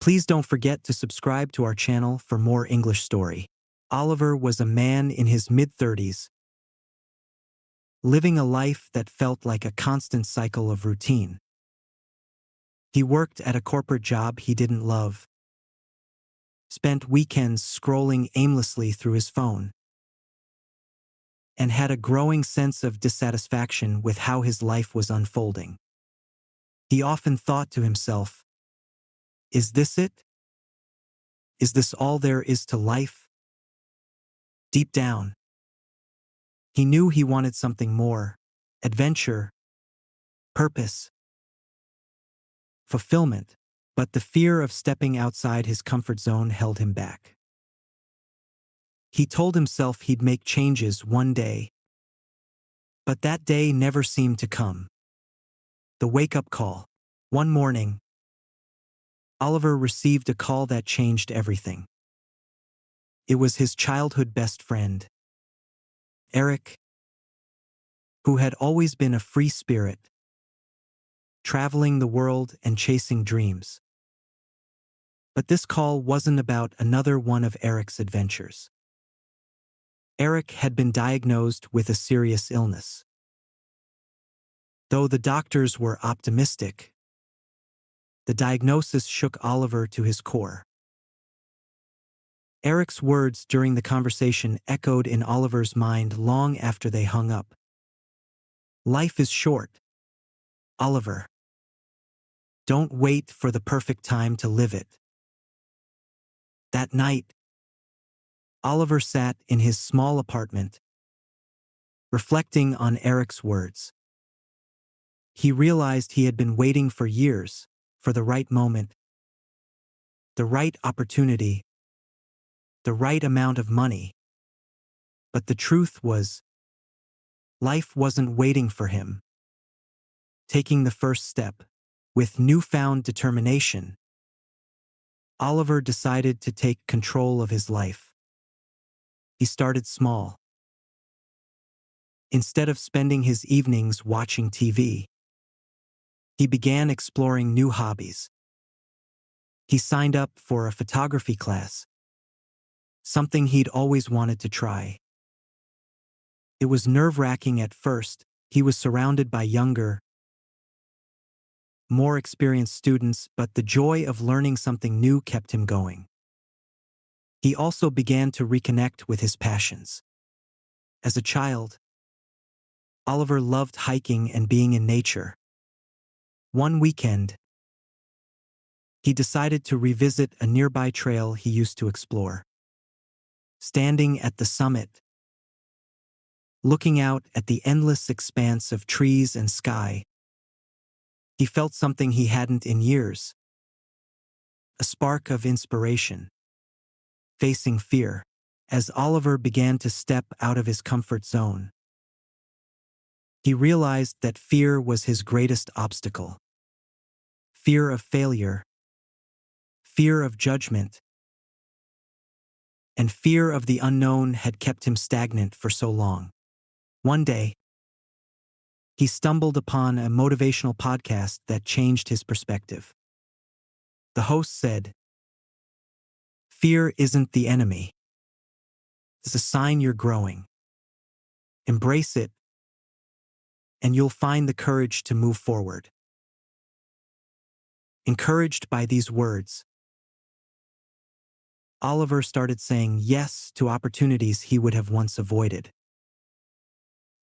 Please don't forget to subscribe to our channel for more English story. Oliver was a man in his mid-30s, living a life that felt like a constant cycle of routine. He worked at a corporate job he didn't love, spent weekends scrolling aimlessly through his phone, and had a growing sense of dissatisfaction with how his life was unfolding. He often thought to himself, "Is this it? Is this all there is to life?" Deep down, he knew he wanted something more: adventure, purpose, fulfillment, but the fear of stepping outside his comfort zone held him back. He told himself he'd make changes one day, but that day never seemed to come. The wake-up call. One morning, Oliver received a call that changed everything. It was his childhood best friend, Eric, who had always been a free spirit, traveling the world and chasing dreams. But this call wasn't about another one of Eric's adventures. Eric had been diagnosed with a serious illness. Though the doctors were optimistic, the diagnosis shook Oliver to his core. Eric's words during the conversation echoed in Oliver's mind long after they hung up. "Life is short, Oliver. Don't wait for the perfect time to live it." That night, Oliver sat in his small apartment, reflecting on Eric's words. He realized he had been waiting for years for the right moment, the right opportunity, the right amount of money. But the truth was, life wasn't waiting for him. Taking the first step, with newfound determination, Oliver decided to take control of his life. He started small. Instead of spending his evenings watching TV, he began exploring new hobbies. He signed up for a photography class, something he'd always wanted to try. It was nerve-wracking at first. He was surrounded by younger, more experienced students, but the joy of learning something new kept him going. He also began to reconnect with his passions. As a child, Oliver loved hiking and being in nature. One weekend, he decided to revisit a nearby trail he used to explore. Standing at the summit, looking out at the endless expanse of trees and sky, he felt something he hadn't in years. A spark of inspiration. Facing fear. As Oliver began to step out of his comfort zone, he realized that fear was his greatest obstacle. Fear of failure, fear of judgment, and fear of the unknown had kept him stagnant for so long. One day, he stumbled upon a motivational podcast that changed his perspective. The host said, "Fear isn't the enemy. It's a sign you're growing. Embrace it, and you'll find the courage to move forward." Encouraged by these words, Oliver started saying yes to opportunities he would have once avoided.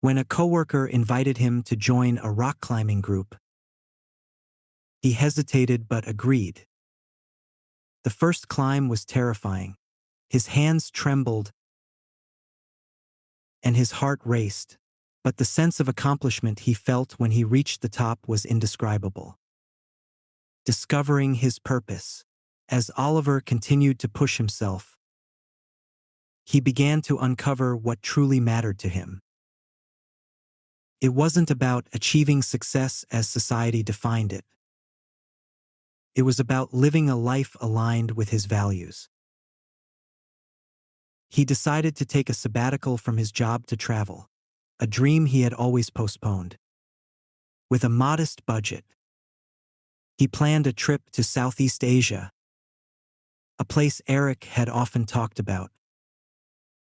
When a coworker invited him to join a rock climbing group, he hesitated but agreed. The first climb was terrifying. His hands trembled and his heart raced, but the sense of accomplishment he felt when he reached the top was indescribable. Discovering his purpose. As Oliver continued to push himself, he began to uncover what truly mattered to him. It wasn't about achieving success as society defined it. It was about living a life aligned with his values. He decided to take a sabbatical from his job to travel, a dream he had always postponed. With a modest budget, he planned a trip to Southeast Asia, a place Eric had often talked about.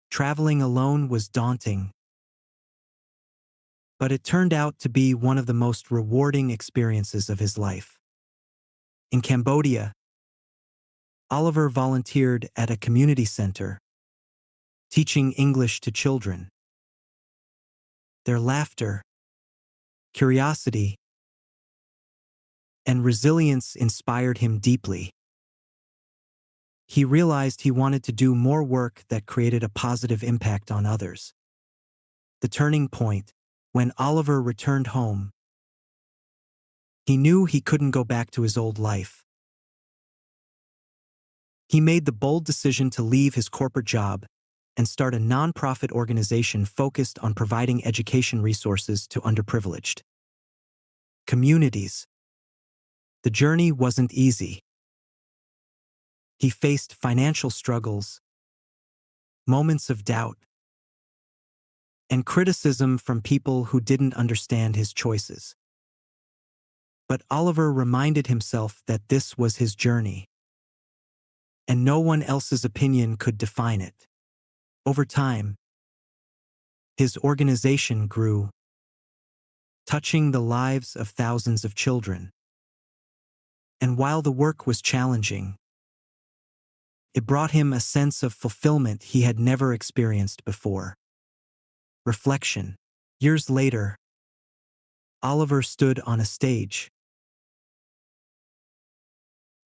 Traveling alone was daunting, but it turned out to be one of the most rewarding experiences of his life. In Cambodia, Oliver volunteered at a community center, teaching English to children. Their laughter, curiosity, and resilience inspired him deeply. He realized he wanted to do more work that created a positive impact on others. The turning point, when Oliver returned home, he knew he couldn't go back to his old life. He made the bold decision to leave his corporate job and start a nonprofit organization focused on providing education resources to underprivileged communities. The journey wasn't easy. He faced financial struggles, moments of doubt, and criticism from people who didn't understand his choices. But Oliver reminded himself that this was his journey, and no one else's opinion could define it. Over time, his organization grew, touching the lives of thousands of children. And while the work was challenging, it brought him a sense of fulfillment he had never experienced before. Reflection. Years later, Oliver stood on a stage,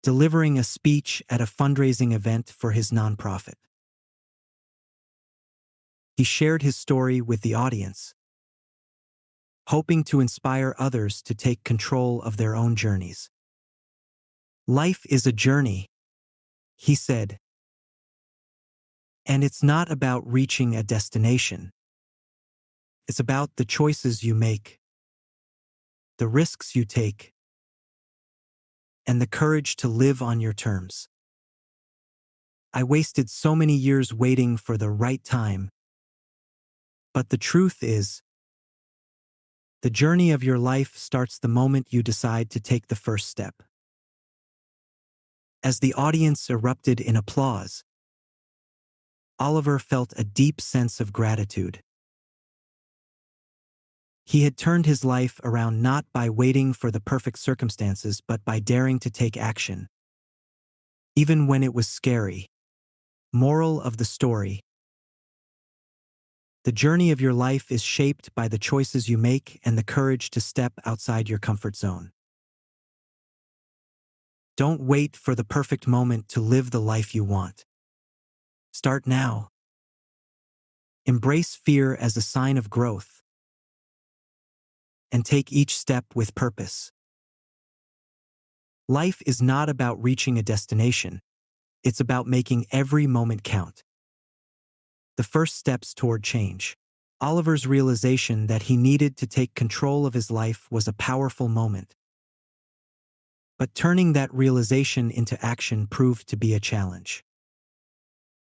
delivering a speech at a fundraising event for his nonprofit. He shared his story with the audience, hoping to inspire others to take control of their own journeys. Life is a journey, he said, and it's not about reaching a destination. It's about the choices you make, the risks you take, and the courage to live on your terms. I wasted so many years waiting for the right time, but the truth is, the journey of your life starts the moment you decide to take the first step. As the audience erupted in applause, Oliver felt a deep sense of gratitude. He had turned his life around not by waiting for the perfect circumstances but by daring to take action, even when it was scary. Moral of the story: the journey of your life is shaped by the choices you make and the courage to step outside your comfort zone. Don't wait for the perfect moment to live the life you want. Start now. Embrace fear as a sign of growth, and take each step with purpose. Life is not about reaching a destination. It's about making every moment count. The first steps toward change. Oliver's realization that he needed to take control of his life was a powerful moment. But turning that realization into action proved to be a challenge.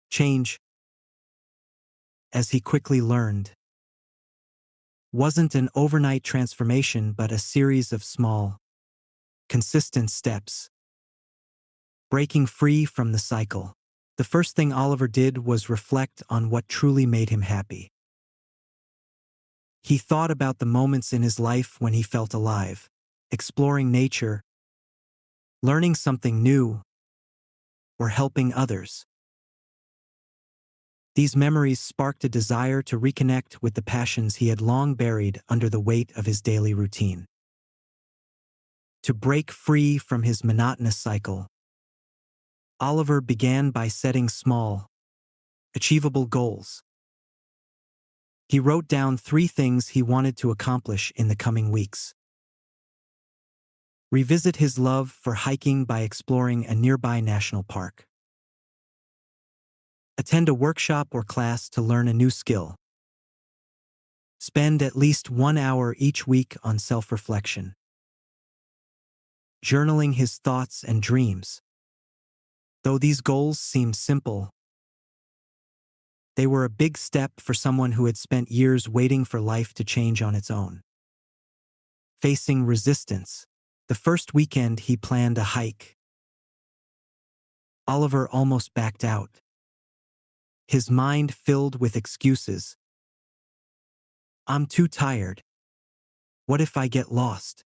Change, as he quickly learned, wasn't an overnight transformation but a series of small, consistent steps. Breaking free from the cycle. The first thing Oliver did was reflect on what truly made him happy. He thought about the moments in his life when he felt alive, exploring nature, learning something new, or helping others. These memories sparked a desire to reconnect with the passions he had long buried under the weight of his daily routine. To break free from his monotonous cycle, Oliver began by setting small, achievable goals. He wrote down 3 things he wanted to accomplish in the coming weeks. Revisit his love for hiking by exploring a nearby national park. Attend a workshop or class to learn a new skill. Spend at least 1 hour each week on self-reflection. Journaling his thoughts and dreams. Though these goals seemed simple, they were a big step for someone who had spent years waiting for life to change on its own. Facing resistance. The first weekend he planned a hike. Oliver almost backed out, his mind filled with excuses. I'm too tired. What if I get lost?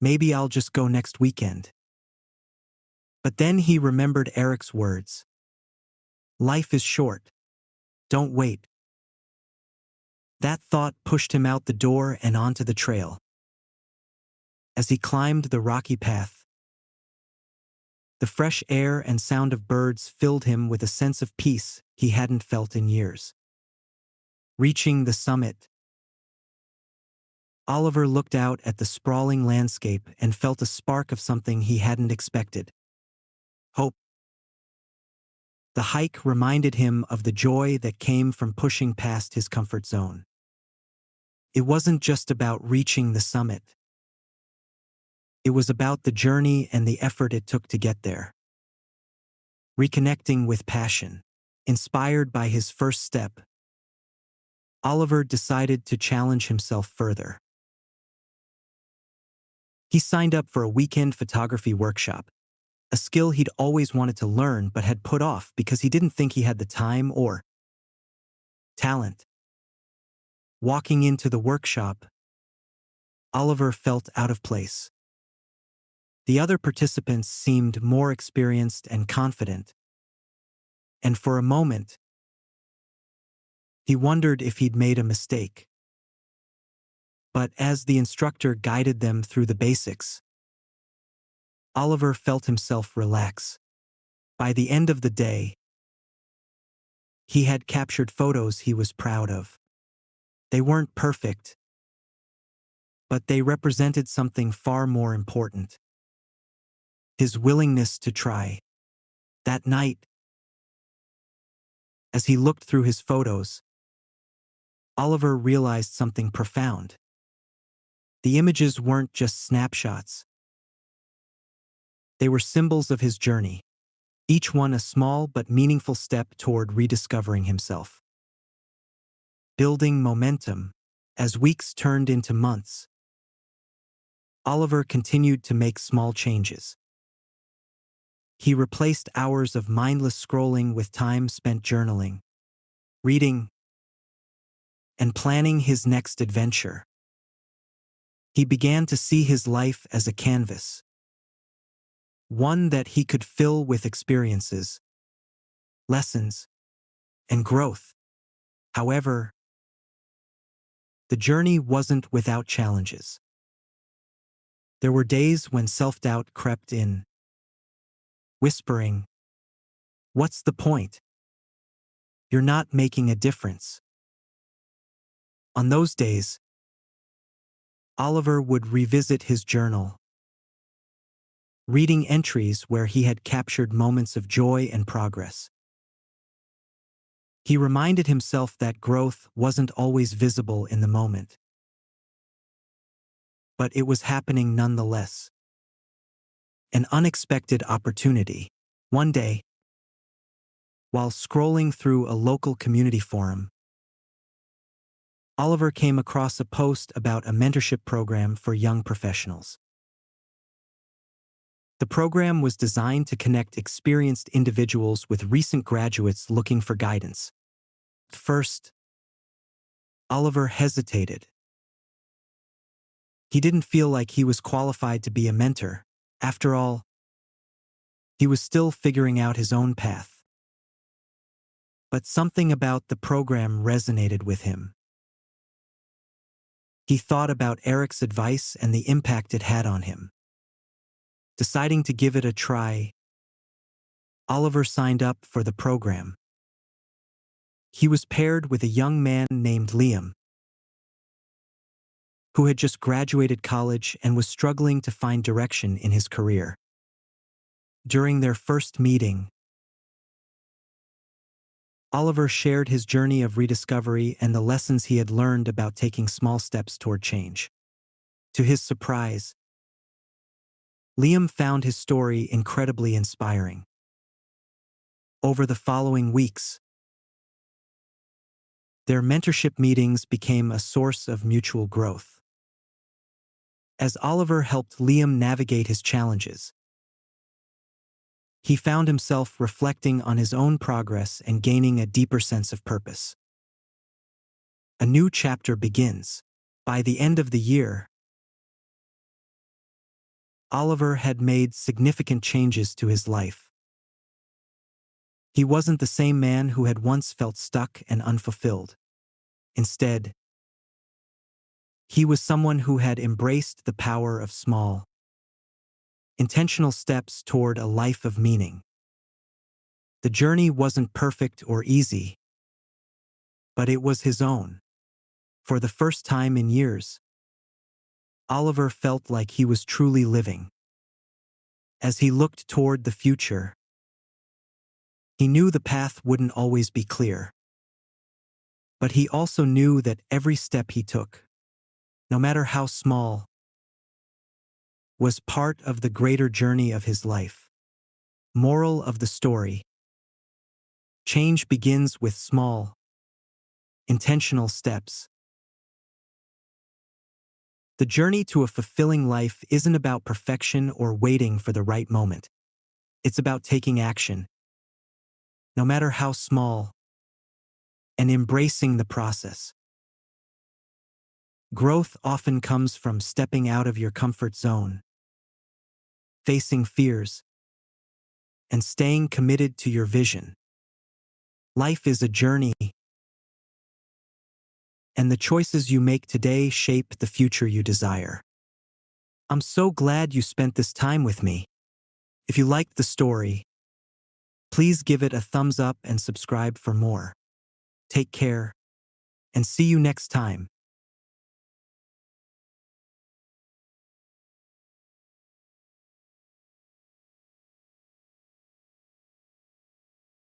Maybe I'll just go next weekend. But then he remembered Eric's words. Life is short. Don't wait. That thought pushed him out the door and onto the trail. As he climbed the rocky path, the fresh air and sound of birds filled him with a sense of peace he hadn't felt in years. Reaching the summit, Oliver looked out at the sprawling landscape and felt a spark of something he hadn't expected. Hope. The hike reminded him of the joy that came from pushing past his comfort zone. It wasn't just about reaching the summit. It was about the journey and the effort it took to get there. Reconnecting with passion. Inspired by his first step, Oliver decided to challenge himself further. He signed up for a weekend photography workshop, a skill he'd always wanted to learn but had put off because he didn't think he had the time or talent. Walking into the workshop, Oliver felt out of place. The other participants seemed more experienced and confident, and for a moment, he wondered if he'd made a mistake. But as the instructor guided them through the basics, Oliver felt himself relax. By the end of the day, he had captured photos he was proud of. They weren't perfect, but they represented something far more important: his willingness to try. That night, as he looked through his photos, Oliver realized something profound. The images weren't just snapshots. They were symbols of his journey, each one a small but meaningful step toward rediscovering himself. Building momentum. As weeks turned into months, Oliver continued to make small changes. He replaced hours of mindless scrolling with time spent journaling, reading, and planning his next adventure. He began to see his life as a canvas, one that he could fill with experiences, lessons, and growth. However, the journey wasn't without challenges. There were days when self-doubt crept in, whispering, "What's the point? You're not making a difference." On those days, Oliver would revisit his journal, reading entries where he had captured moments of joy and progress. He reminded himself that growth wasn't always visible in the moment, but it was happening nonetheless. An unexpected opportunity. One day, while scrolling through a local community forum, Oliver came across a post about a mentorship program for young professionals. The program was designed to connect experienced individuals with recent graduates looking for guidance. At first, Oliver hesitated. He didn't feel like he was qualified to be a mentor. After all, he was still figuring out his own path. But something about the program resonated with him. He thought about Eric's advice and the impact it had on him. Deciding to give it a try, Oliver signed up for the program. He was paired with a young man named Liam, who had just graduated college and was struggling to find direction in his career. During their first meeting, Oliver shared his journey of rediscovery and the lessons he had learned about taking small steps toward change. To his surprise, Liam found his story incredibly inspiring. Over the following weeks, their mentorship meetings became a source of mutual growth. As Oliver helped Liam navigate his challenges, he found himself reflecting on his own progress and gaining a deeper sense of purpose. A new chapter begins. By the end of the year, Oliver had made significant changes to his life. He wasn't the same man who had once felt stuck and unfulfilled. Instead, he was someone who had embraced the power of small, intentional steps toward a life of meaning. The journey wasn't perfect or easy, but it was his own. For the first time in years, Oliver felt like he was truly living. As he looked toward the future, he knew the path wouldn't always be clear. But he also knew that every step he took, no matter how small, was part of the greater journey of his life. Moral of the story: change begins with small, intentional steps. The journey to a fulfilling life isn't about perfection or waiting for the right moment. It's about taking action, no matter how small, and embracing the process. Growth often comes from stepping out of your comfort zone, facing fears, and staying committed to your vision. Life is a journey, and the choices you make today shape the future you desire. I'm so glad you spent this time with me. If you liked the story, please give it a thumbs up and subscribe for more. Take care, and see you next time.